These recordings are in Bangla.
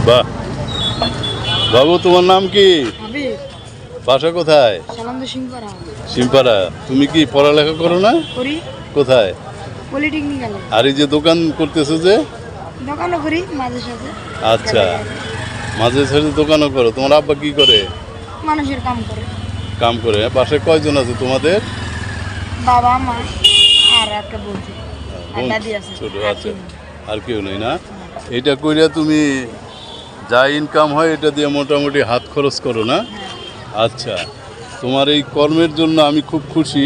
বাহ, বাবু তোমার নাম কি? বাসা কোথায়? সিমপাড়া। তুমি কি পড়ালেখা করো না? কোথায়? পলিটেকনিক্যালে। আর এই যে দোকান করতেছো যে? দোকানও করি মাঝে সাঝে। আচ্ছা, মাঝে সাঝে দোকানও করো। তোমার আব্বা কি করে? মানুষের কাম করে। কাম করে। বাসায় কয়জন আছে তোমাদের? বাবা মা আর একটা বলছি দাদি আছে। ছোট আছে, আর কেউ নেই না? এটা কইরা তুমি যা ইনকাম হয় এটা দিয়ে মোটামুটি হাত খরচ করো না? আচ্ছা, তোমার এই কর্মের জন্য আমি খুব খুশি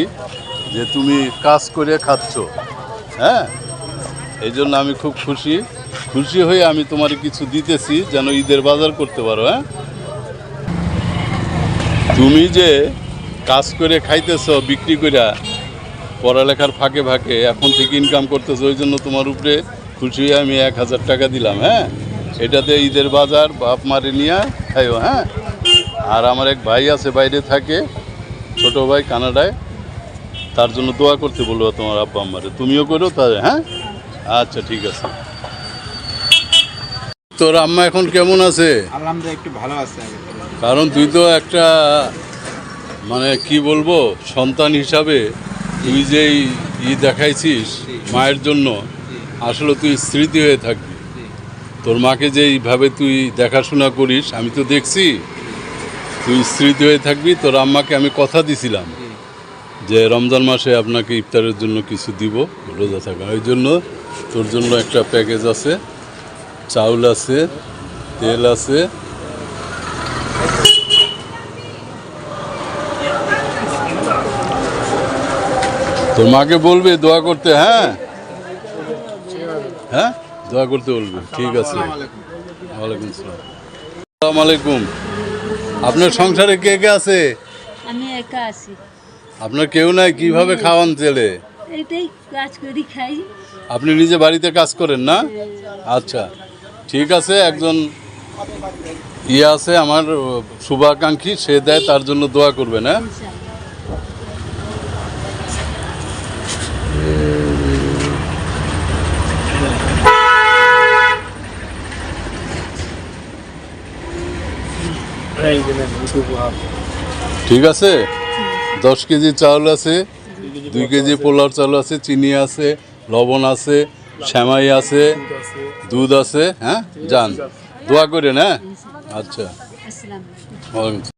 যে তুমি কাজ করে খাচ্ছ। হ্যাঁ, এই জন্য আমি খুব খুশি হয়ে আমি তোমার কিছু দিতেছি যেন ঈদের বাজার করতে পারো। হ্যাঁ, তুমি যে কাজ করে খাইতেছো বিক্রি করে পড়ালেখার ফাঁকে ফাঁকে এখন থেকে ইনকাম করতেছো, ওই জন্য তোমার উপরে খুশি হয়ে আমি 1000 টাকা দিলাম। হ্যাঁ, এটাতে ঈদের বাজার বাপ মারে নিয়ে খাইও। হ্যাঁ, আর আমার এক ভাই আছে বাইরে থাকে, ছোট ভাই কানাডায়, তার জন্য দোয়া করতে বলবো তোমার আব্বা আম্মারে, তুমিও করো তাহলে। হ্যাঁ, আচ্ছা ঠিক আছে। তোর আম্মা এখন কেমন আছে? আলহামদুলিল্লাহ একটু ভালো আছে। কারণ তুই তো একটা মানে কি বলবো সন্তান হিসাবে তুই যেই দেখাইছিস মায়ের জন্য, আসলে তুই স্মৃতি হয়ে থাকবি। তোর মাকে যেইভাবে তুই দেখাশোনা করিস আমি তো দেখছি, তুই স্মৃতি হয়ে থাকবি। তোর আম্মাকে আমি কথা দিছিলাম যে রমজান মাসে আপনাকে ইফতারের জন্য কিছু দিব রোজা থাকা, ওই জন্য তোর জন্য একটা প্যাকেজ আছে, চাউল আছে, তেল আছে। তোর মাকে বলবে দোয়া করতে। হ্যাঁ হ্যাঁ, দোয়া করতে বলবে। ঠিক আছে। ওয়ালাইকুম আসসালাম। আসসালামু আলাইকুম। আপনার সংসারে কে কে আছে? আমি একা আছি। আপনার কেউ নাই? কিভাবে খাওয়ান ছেলে? এইটাই কাজ করি খাই। আপনি নিজে বাড়িতে কাজ করেন না? আচ্ছা ঠিক আছে। একজন আছে আমার শুভাকাঙ্ক্ষী, সে দেয়, তার জন্য দোয়া করবেন। হ্যাঁ, ঠিক আছে। 10 কেজি চাউল আছে, 2 কেজি পোলার চাউল আছে, চিনি আছে, লবণ আছে, সেমাই আছে, দুধ আছে। হ্যাঁ, যান দোয়া করেন। হ্যাঁ, আচ্ছা। আসসালামু আলাইকুম। ওয়ালাইকুম।